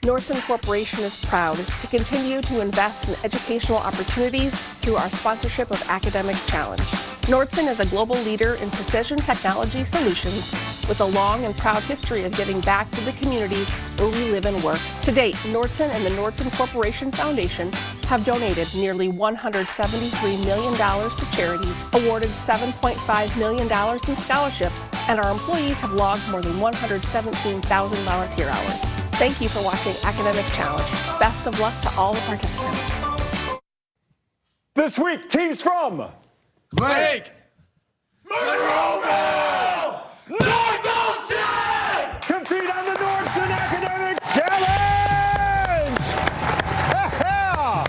Nordson Corporation is proud to continue to invest in educational opportunities through our sponsorship of Academic Challenge. Nordson is a global leader in precision technology solutions with a long and proud history of giving back to the communities where we live and work. To date, Nordson and the Nordson Corporation Foundation have donated nearly $173 million to charities, awarded $7.5 million in scholarships, and our employees have logged more than 117,000 volunteer hours. Thank you for watching Academic Challenge. Best of luck to all the participants. This week, teams from Lake, Monroeville, North Olmsted! Compete on the Nordson Academic Challenge! Yeah!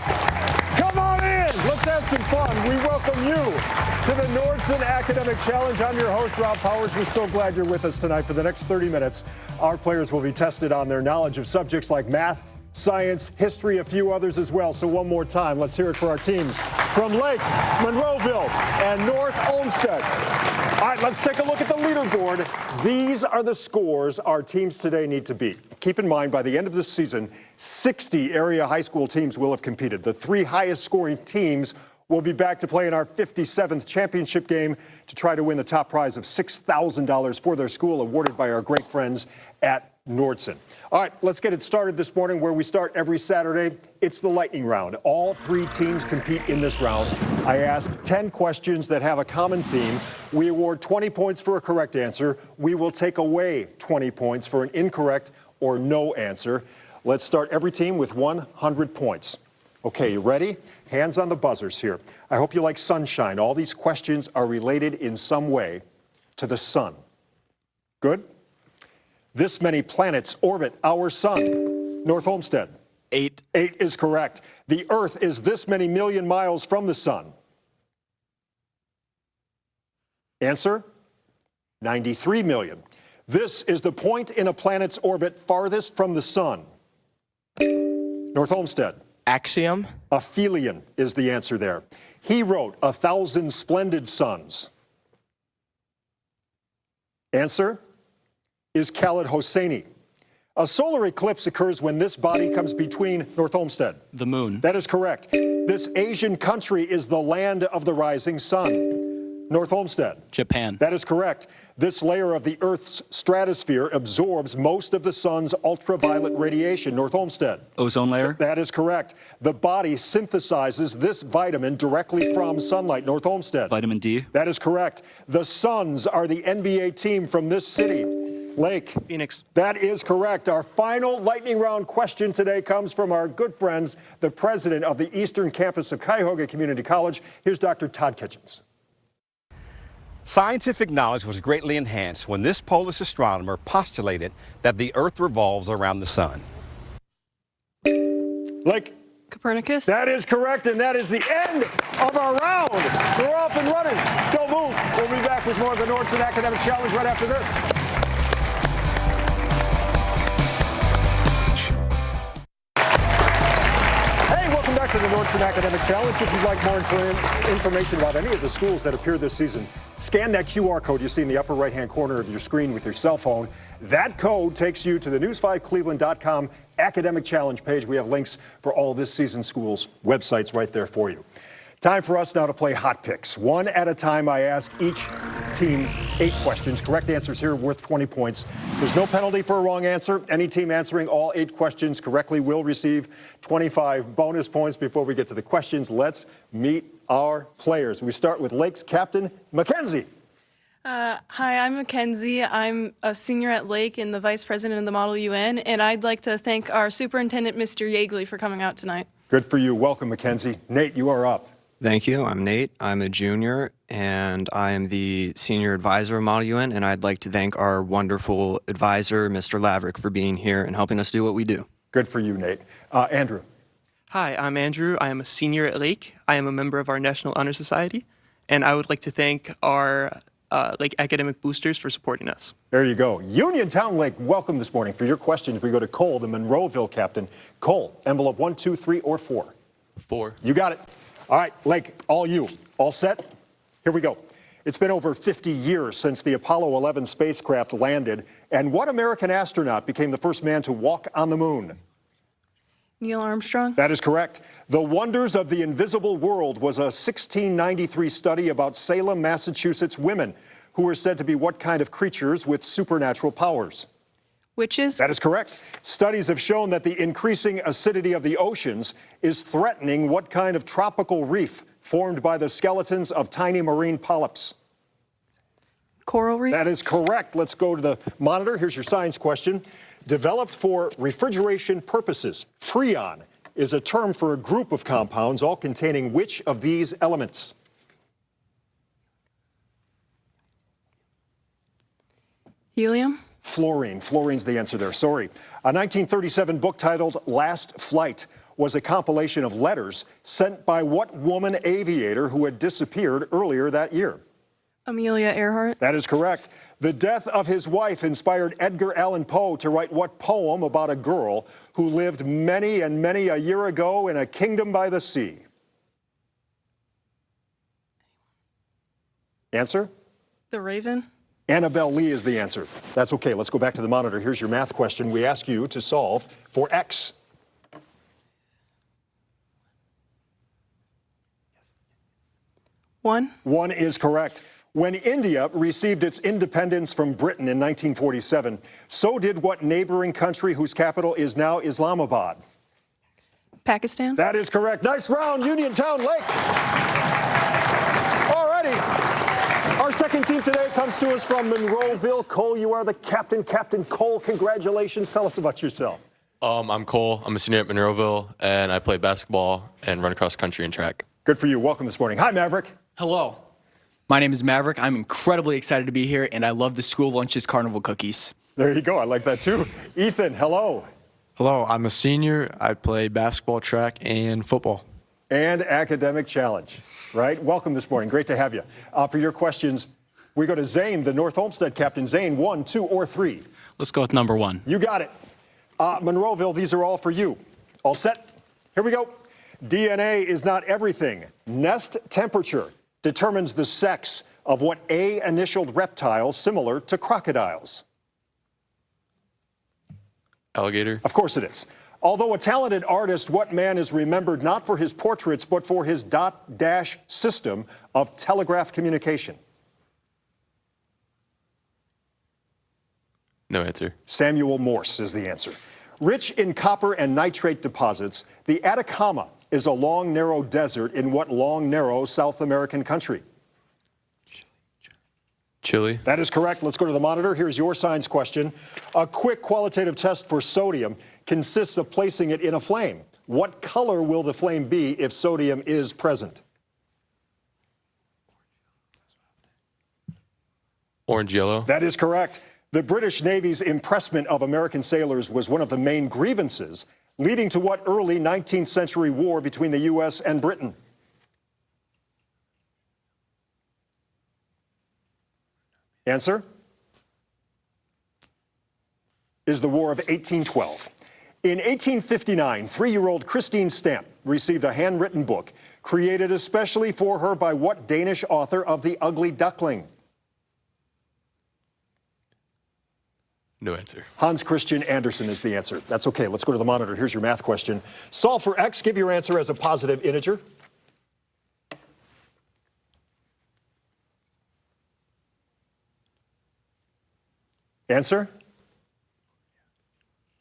Come on in, let's have some fun. We welcome you to the Nordson Academic Challenge. I'm your host, Rob Powers. We're so glad you're with us tonight. For the next 30 minutes, our players will be tested on their knowledge of subjects like math, science, history, a few others as well. So one more time, let's hear it for our teams from Lake, Monroeville, and North Olmsted. All right, let's take a look at the leaderboard. These are the scores our teams today need to beat. Keep in mind, by the end of this season, 60 area high school teams will have competed. The 3 highest scoring teams will be back to play in our 57th championship game to try to win the top prize of $6,000 for their school, awarded by our great friends at Nordson. All right, let's get it started this morning where we start every Saturday. It's the lightning round. All 3 teams compete in this round. I ask 10 questions that have a common theme. We award 20 points for a correct answer. We will take away 20 points for an incorrect or no answer. Let's start every team with 100 points. Okay, you ready? Hands on the buzzers here. I hope you like sunshine. All these questions are related in some way to the sun. Good? This many planets orbit our sun. North Olmsted. 8. 8 is correct. The Earth is this many million miles from the sun. Answer? 93 million. This is the point in a planet's orbit farthest from the sun. North Olmsted. Axiom. Aphelion is the answer there. He wrote 1,000 Splendid Suns. Answer is Khaled Hosseini. A solar eclipse occurs when this body comes between North Olmsted. The moon. That is correct. This Asian country is the land of the rising sun. North Olmsted. Japan. That is correct. This layer of the Earth's stratosphere absorbs most of the sun's ultraviolet radiation. North Olmsted. Ozone layer. That is correct. The body synthesizes this vitamin directly from sunlight. North Olmsted. Vitamin D. That is correct. The Suns are the NBA team from this city. Lake. Phoenix. That is correct. Our final lightning round question today comes from our good friends, the president of the Eastern Campus of Cuyahoga Community College. Here's Dr. Todd Kitchens. Scientific knowledge was greatly enhanced when this Polish astronomer postulated that the Earth revolves around the sun. Lake. Copernicus. That is correct, and that is the end of our round. We're off and running. Don't move. We'll be back with more of the Nordson Academic Challenge right after this. To the Nordson Academic Challenge. If you'd like more information about any of the schools that appear this season, scan that QR code you see in the upper right-hand corner of your screen with your cell phone. That code takes you to the news5cleveland.com Academic Challenge page. We have links for all this season's schools' websites right there for you. Time for us now to play Hot Picks. One at a time, I ask each team 8 questions. Correct answers here worth 20 points. There's no penalty for a wrong answer. Any team answering all 8 questions correctly will receive 25 bonus points. Before we get to the questions, let's meet our players. We start with Lake's captain, Mackenzie. Hi, I'm Mackenzie. I'm a senior at Lake and the vice president of the Model UN, and I'd like to thank our superintendent, Mr. Yeagley, for coming out tonight. Good for you. Welcome, Mackenzie. Nate, you are up. Thank you. I'm Nate. I'm a junior, and I am the senior advisor of Model UN, and I'd like to thank our wonderful advisor, Mr. Laverick, for being here and helping us do what we do. Good for you, Nate. Andrew. Hi, I'm Andrew. I am a senior at Lake. I am a member of our National Honor Society, and I would like to thank our Lake Academic Boosters for supporting us. There you go. Uniontown Lake, welcome this morning. For your questions, we go to Cole, the Monroeville captain. Cole, envelope 1, 2, 3, or 4? 4. You got it. All right, Lake, all you. All set? Here we go. It's been over 50 years since the Apollo 11 spacecraft landed. And what American astronaut became the first man to walk on the moon? Neil Armstrong. That is correct. The Wonders of the Invisible World was a 1693 study about Salem, Massachusetts women who were said to be what kind of creatures with supernatural powers? Witches. That is correct. Studies have shown that the increasing acidity of the oceans is threatening what kind of tropical reef formed by the skeletons of tiny marine polyps? Coral reef. That is correct. Let's go to the monitor. Here's your science question. Developed for refrigeration purposes, Freon is a term for a group of compounds all containing which of these elements? Helium. Fluorine. Fluorine's the answer there. Sorry. A 1937 book titled Last Flight was a compilation of letters sent by what woman aviator who had disappeared earlier that year? Amelia Earhart. That is correct. The death of his wife inspired Edgar Allan Poe to write what poem about a girl who lived many and many a year ago in a kingdom by the sea? Answer? The Raven. Annabelle Lee is the answer. That's okay. Let's go back to the monitor. Here's your math question. We ask you to solve for X. One. 1 is correct. When India received its independence from Britain in 1947, so did what neighboring country whose capital is now Islamabad? Pakistan. That is correct. Nice round, Uniontown Lake. All righty. Our second team today comes to us from Monroeville. Cole, you are the captain. Captain Cole, congratulations. Tell us about yourself. I'm Cole. I'm a senior at Monroeville, and I play basketball and run cross country and track. Good for you. Welcome this morning. Hi, Maverick. Hello. My name is Maverick. I'm incredibly excited to be here, and I love the school lunches carnival cookies. There you go. I like that, too. Ethan, hello. Hello, I'm a senior. I play basketball, track, and football. And academic challenge, right? Welcome this morning. Great to have you. For your questions, we go to Zane, the North Olmsted captain. Zane, 1, 2, or 3? Let's go with number 1. You got it. Monroeville, these are all for you. All set? Here we go. DNA is not everything. Nest temperature determines the sex of what A-initialed reptiles similar to crocodiles? Alligator. Of course it is. Although a talented artist, what man is remembered not for his portraits, but for his dot-dash system of telegraph communication? No answer. Samuel Morse is the answer. Rich in copper and nitrate deposits, the Atacama is a long, narrow desert in what long, narrow South American country? Chile. That is correct. Let's go to the monitor. Here's your science question. A quick qualitative test for sodium consists of placing it in a flame. What color will the flame be if sodium is present? Orange yellow. That is correct. The British Navy's impressment of American sailors was one of the main grievances, leading to what early 19th century war between the U.S. and Britain? Answer is the War of 1812. In 1859, 3-year-old Christine Stamp received a handwritten book created especially for her by what Danish author of The Ugly Duckling? No answer. Hans Christian Andersen is the answer. That's okay. Let's go to the monitor. Here's your math question. Solve for X. Give your answer as a positive integer. Answer?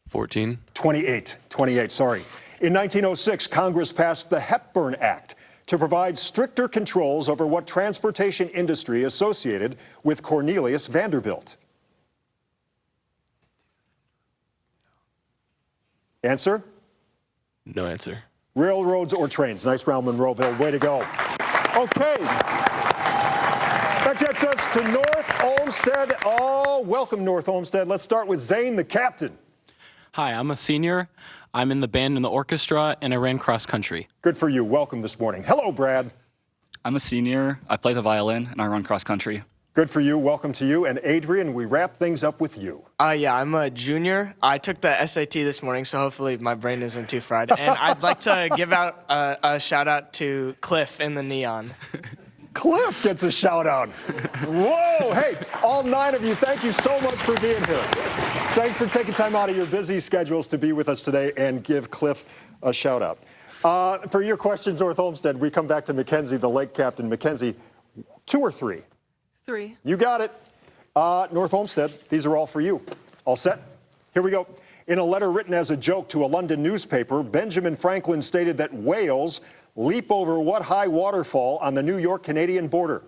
14. 28. 28, sorry. In 1906, Congress passed the Hepburn Act to provide stricter controls over what transportation industry associated with Cornelius Vanderbilt. Answer? No answer. Railroads or trains. Nice round, Monroeville. Way to go. Okay. That gets us to North Olmsted. Oh, welcome, North Olmsted. Let's start with Zane, the captain. Hi, I'm a senior. I'm in the band and the orchestra, and I ran cross country. Good for you. Welcome this morning. Hello, Brad. I'm a senior. I play the violin, and I run cross country. Good for you. Welcome to you. And Adrian, we wrap things up with you. Yeah, I'm a junior. I took the SAT this morning, so hopefully my brain isn't too fried. And I'd like to give out a shout out to Cliff in the neon. Cliff gets a shout out. Whoa, hey, all 9 of you, thank you so much for being here. Thanks for taking time out of your busy schedules to be with us today and give Cliff a shout out. For your questions, North Olmsted, we come back to Mackenzie, the Lake captain. Mackenzie, 2 or 3? 3. You got it. North Olmsted, these are all for you. All set? Here we go. In a letter written as a joke to a London newspaper, Benjamin Franklin stated that whales leap over what high waterfall on the New York-Canadian border?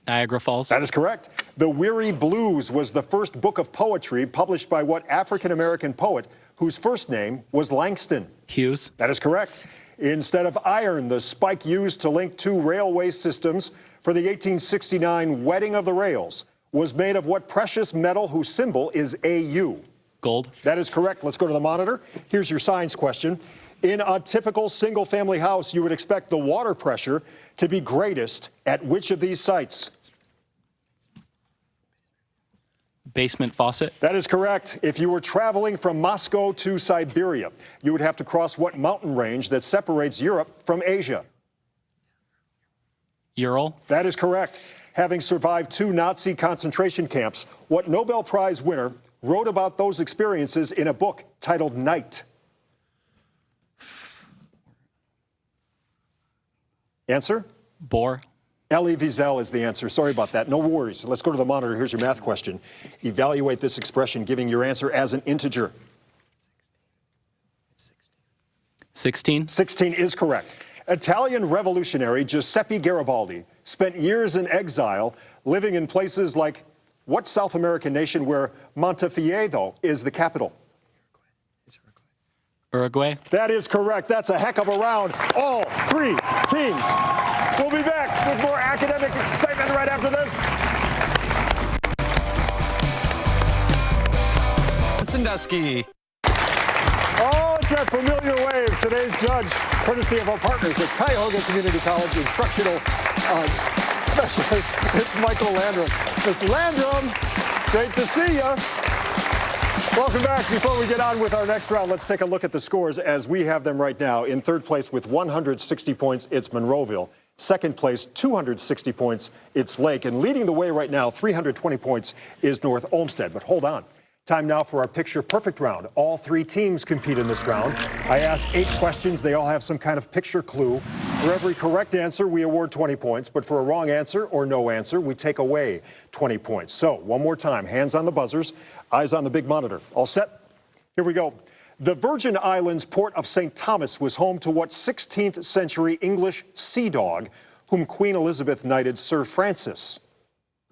Niagara Falls. That is correct. The Weary Blues was the first book of poetry published by what African-American poet whose first name was Langston? Hughes. That is correct. Instead of iron, the spike used to link 2 railway systems for the 1869 Wedding of the Rails was made of what precious metal whose symbol is AU? Gold. That is correct. Let's go to the monitor. Here's your science question. In a typical single-family house, you would expect the water pressure to be greatest at which of these sites? Basement faucet. That is correct. If you were traveling from Moscow to Siberia, you would have to cross what mountain range that separates Europe from Asia? Ural. That is correct. Having survived 2 Nazi concentration camps, what Nobel Prize winner wrote about those experiences in a book titled Night? Answer? Bohr. Elie Wiesel is the answer. Sorry about that. No worries. Let's go to the monitor. Here's your math question. Evaluate this expression, giving your answer as an integer. 16. 16 is correct. Italian revolutionary Giuseppe Garibaldi spent years in exile, living in places like what South American nation where Montevideo is the capital? Uruguay. That is correct. That's a heck of a round. All 3 teams. We'll be back with more academic excitement right after this. Sandusky. Oh, it's that familiar wave. Today's judge, courtesy of our partners at Cuyahoga Community College, instructional specialist. It's Michael Landrum. Mr. Landrum, great to see you. Welcome back. Before we get on with our next round, let's take a look at the scores as we have them right now. In 3rd place with 160 points, it's Monroeville. 2nd place, 260 points, it's Lake. And leading the way right now, 320 points, is North Olmsted. But hold on. Time now for our Picture Perfect round. All 3 teams compete in this round. I ask 8 questions. They all have some kind of picture clue. For every correct answer, we award 20 points. But for a wrong answer or no answer, we take away 20 points. So one more time, hands on the buzzers, eyes on the big monitor. All set? Here we go. The Virgin Islands port of St. Thomas was home to what 16th century English sea dog whom Queen Elizabeth knighted Sir Francis?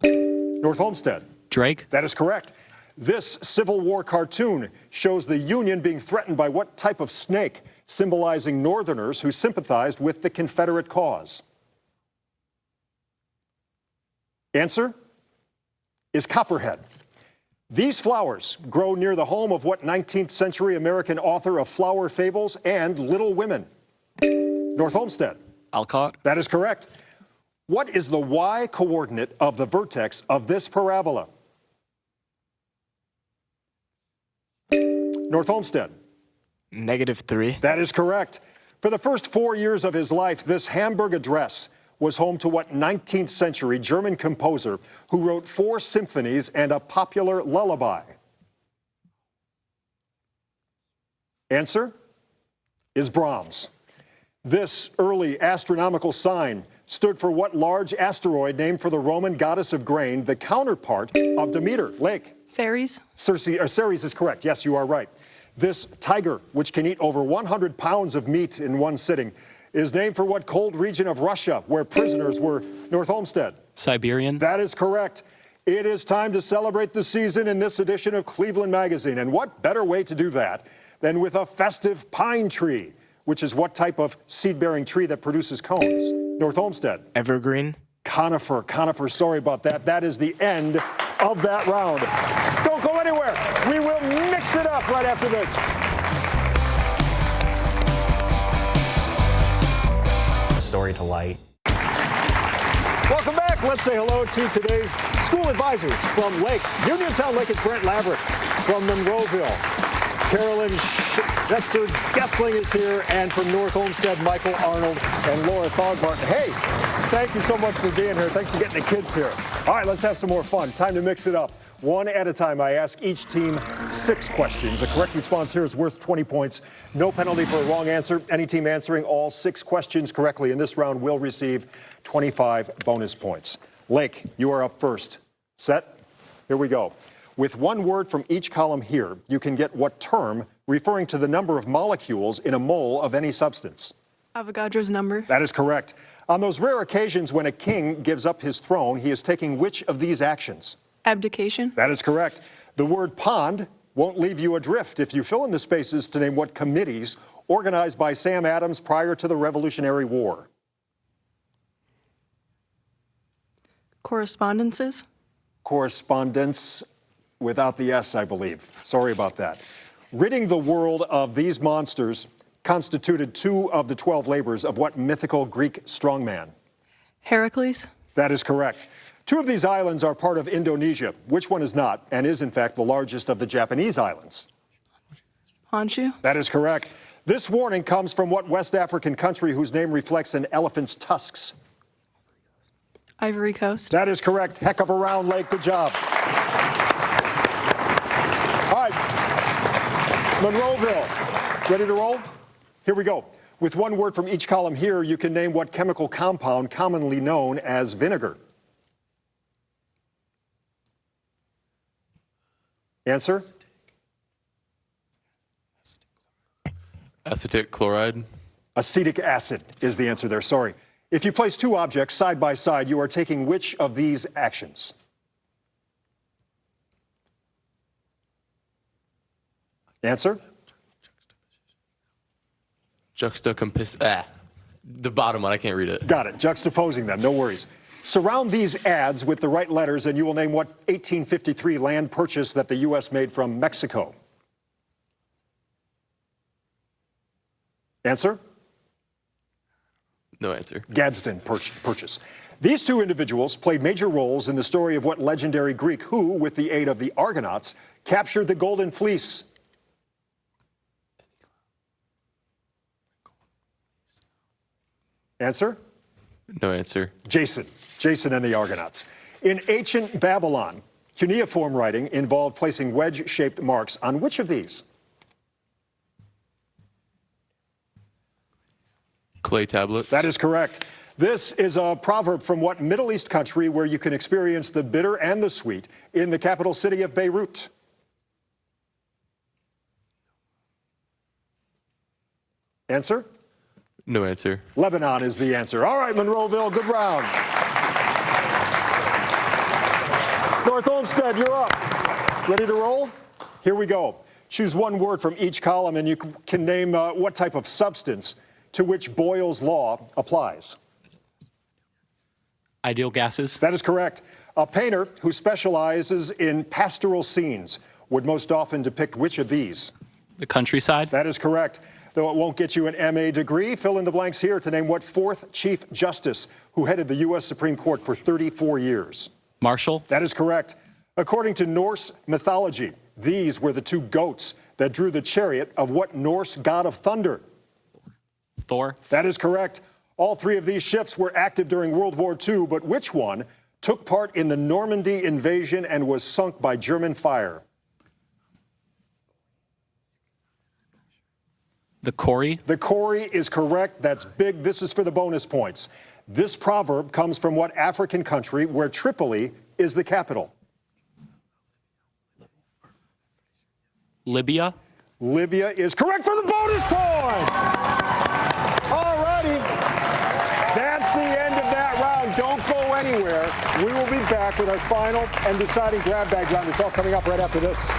North Olmsted. Drake. That is correct. This Civil War cartoon shows the Union being threatened by what type of snake, symbolizing Northerners who sympathized with the Confederate cause? Answer is copperhead. These flowers grow near the home of what 19th century American author of flower fables and Little Women? North Olmsted. Alcott. That is correct. What is the y coordinate of the vertex of this parabola? North Olmsted. -3. That is correct. For the first 4 years of his life, this Hamburg address was home to what 19th century German composer who wrote 4 symphonies and a popular lullaby? Answer is Brahms. This early astronomical sign stood for what large asteroid named for the Roman goddess of grain, the counterpart of Demeter? Lake. Ceres. Ceres is correct. Yes, you are right. This tiger, which can eat over 100 pounds of meat in one sitting, is named for what cold region of Russia where prisoners were? North Olmsted. Siberian. That is correct. It is time to celebrate the season in this edition of Cleveland Magazine. And what better way to do that than with a festive pine tree, which is what type of seed-bearing tree that produces cones? North Olmsted. Evergreen. Conifer, sorry about that. That is the end of that round. Don't go anywhere. We will mix it up right after this. Story to light. Welcome back. Let's say hello to today's school advisors from Lake. Uniontown Lake is Brent Laverick. From Monroeville, Carolyn Gessling is here. And from North Olmsted, Michael Arnold and Laura Thogbarton. Hey, thank you so much for being here. Thanks for getting the kids here. All right, let's have some more fun. Time to mix it up. One at a time. I ask each team 6 questions. A correct response here is worth 20 points. No penalty for a wrong answer. Any team answering all 6 questions correctly in this round will receive 25 bonus points. Lake, you are up first. Set? Here we go. With one word from each column here, you can get what term referring to the number of molecules in a mole of any substance? Avogadro's number. That is correct. On those rare occasions when a king gives up his throne, he is taking which of these actions? Abdication. That is correct. The word pond won't leave you adrift if you fill in the spaces to name what committees organized by Sam Adams prior to the Revolutionary War. Correspondences. Correspondence without the S, I believe. Sorry about that. Ridding the world of these monsters constituted 2 of the 12 labors of what mythical Greek strongman? Heracles. That is correct. 2 of these islands are part of Indonesia. Which one is not, and is in fact the largest of the Japanese islands? Honshu. That is correct. This warning comes from what West African country whose name reflects an elephant's tusks? Ivory Coast. That is correct. Heck of a round, Lake. Good job. All right. Monroeville. Ready to roll? Here we go. With one word from each column here, you can name what chemical compound commonly known as vinegar. Answer? Acetic chloride. Acetic acid is the answer there. Sorry. If you place 2 objects side by side, you are taking which of these actions? Answer? The bottom one, I can't read it. Got it. Juxtaposing them, no worries. Surround these ads with the right letters and you will name what 1853 land purchase that the U.S. made from Mexico. Answer? No answer. Gadsden purchase. These 2 individuals played major roles in the story of what legendary Greek who, with the aid of the Argonauts, captured the Golden Fleece? Answer? No answer. Jason and the Argonauts. In ancient Babylon, cuneiform writing involved placing wedge-shaped marks on which of these? Clay tablets. That is correct. This is a proverb from what Middle East country where you can experience the bitter and the sweet in the capital city of Beirut? Answer? No answer. Lebanon is the answer. All right, Monroeville, good round. North Olmsted, you're up. Ready to roll? Here we go. Choose one word from each column and you can name what type of substance to which Boyle's law applies. Ideal gases. That is correct. A painter who specializes in pastoral scenes would most often depict which of these? The countryside. That is correct. Though it won't get you an MA degree, fill in the blanks here to name what 4th Chief Justice who headed the U.S. Supreme Court for 34 years. Marshall. That is correct. According to Norse mythology, these were the 2 goats that drew the chariot of what Norse god of thunder? Thor. That is correct. All 3 of these ships were active during World War II, but which one took part in the Normandy invasion and was sunk by German fire? The Corrie. The Corrie is correct. That's big. This is for the bonus points. This proverb comes from what African country where Tripoli is the capital? Libya. Libya is correct for the bonus points. All righty. That's the end of that round. Don't go anywhere. We will be back with our final and deciding grab bag round. It's all coming up right after this.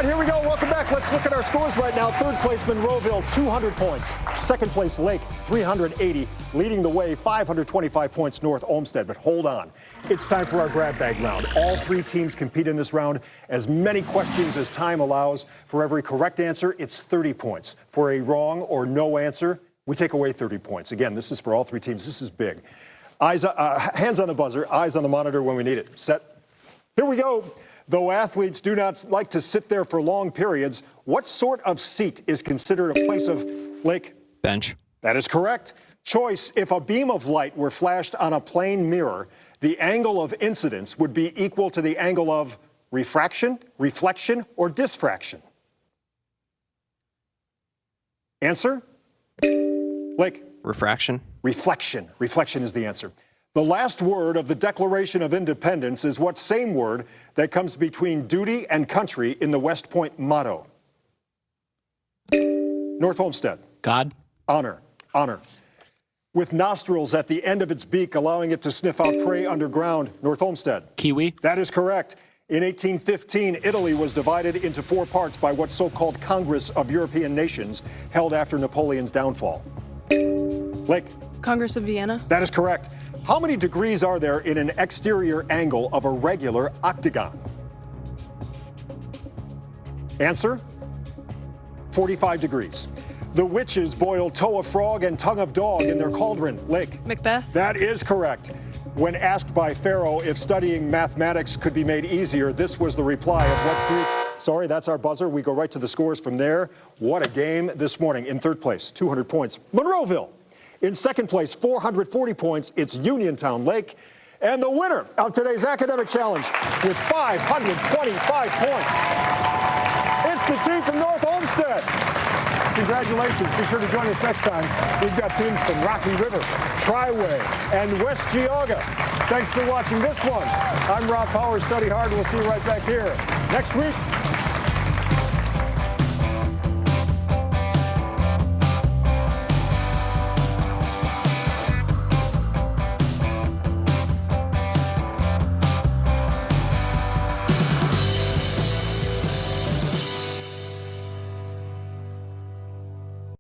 Here we go. Welcome back. Let's look at our scores right now. 3rd place, Monroeville, 200 points. 2nd place, Lake, 380. Leading the way, 525 points, North Olmsted. But hold on. It's time for our grab bag round. All 3 teams compete in this round. As many questions as time allows. For every correct answer, it's 30 points. For a wrong or no answer, we take away 30 points. Again, this is for all 3 teams. This is big. Hands on the buzzer, eyes on the monitor when we need it. Set. Here we go. Though athletes do not like to sit there for long periods, what sort of seat is considered a place of, Lake? Bench. That is correct. Choice, if a beam of light were flashed on a plane mirror, the angle of incidence would be equal to the angle of refraction, reflection, or diffraction. Answer? Lake? Refraction. Reflection. Reflection is the answer. The last word of the Declaration of Independence is what same word that comes between duty and country in the West Point motto? North Olmsted. God. Honor. Honor. With nostrils at the end of its beak, allowing it to sniff out prey underground. North Olmsted. Kiwi. That is correct. In 1815, Italy was divided into 4 parts by what's so-called Congress of European Nations, held after Napoleon's downfall. Lake. Congress of Vienna. That is correct. How many degrees are there in an exterior angle of a regular octagon? Answer? 45 degrees. The witches boiled toe of frog and tongue of dog in their cauldron. Lake. Macbeth. That is correct. When asked by Pharaoh if studying mathematics could be made easier, this was the reply of what Greek? Sorry, that's our buzzer. We go right to the scores from there. What a game this morning. In third place, 200 points, Monroeville. In second place, 440 points, it's Uniontown Lake. And the winner of today's academic challenge with 525 points, it's the team from North Olmsted. Congratulations. Be sure to join us next time. We've got teams from Rocky River, Triway, and West Geauga. Thanks for watching this one. I'm Rob Powers. Study hard. We'll see you right back here next week.